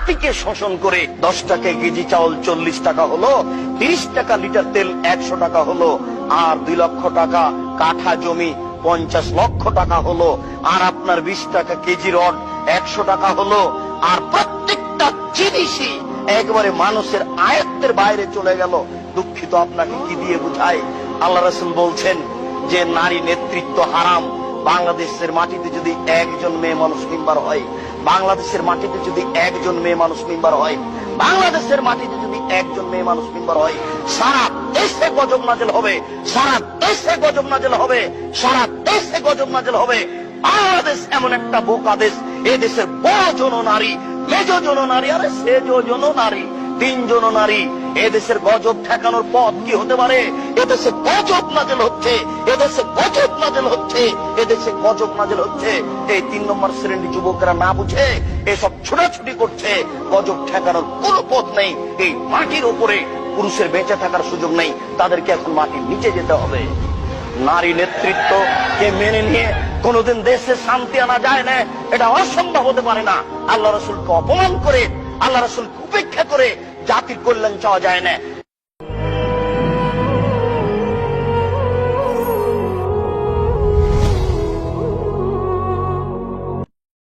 মাটিকে শোষণ করে 10 টাকা কেজি চাউল 40 টাকা হলো, 30 টাকা লিটার তেল 100 টাকা হলো, আর 2 লক্ষ টাকা কাঠা জমি 50 লক্ষ টাকা হলো, আর আপনার 20 টাকা কেজি রড 100 টাকা হলো, আর প্রত্যেকটা জিনিসই একেবারে মানুষের আয়ত্তের বাইরে চলে গেল। দুঃখিত, আপনাকে কি দিয়ে বুঝাই? আল্লাহ রাসূল বলছেন যে নারী নেতৃত্ব হারাম। বাংলাদেশের মাটিতে যদি একজন মেয়ে মানুষ মেম্বার হয়, বাংলাদেশের মাটিতে যদি একজন মেয়ে মানুষ মেম্বার হয়, বাংলাদেশের মাটিতে যদি একজন মেয়ে মানুষ মেম্বার হয়, সারা দেশে গজব নাজেল হবে, সারা দেশে গজব নাজেল হবে, সারা দেশে গজব নাজেল হবে। বাংলাদেশ এমন একটা বোকা দেশ, এ দেশের বড় জন নারী, মেজ জন নারী, আরে সেজ জন নারী, 3 জন নারী। এদেশের গজব ঠেকানোর পথ কি হতে পারে? এদেশে গজব নাজেল হচ্ছে, এদেশে গজব নাজেল হচ্ছে, এদেশে গজব নাজেল হচ্ছে। এই 3 নম্বর শ্রেণীর যুবকরা না বুঝে এসব ছোটাছুটি করছে। গজব ঠেকানোর কোনো পথ নেই। এই মাটির উপরে পুরুষের বেঁচে থাকার সুযোগ নেই, তাদেরকে এখন মাটির নিচে যেতে হবে। নারী নেতৃত্ব কে মেনে নিয়ে কোনোদিন দেশে শান্তি আনা যায় না, এটা অসম্ভব হতে পারে না। আল্লাহ রাসূলকে অপমান করে, আল্লাহ রাসূলকে উপেক্ষা করে জাতির কল্যাণ চাওয়া যায় না।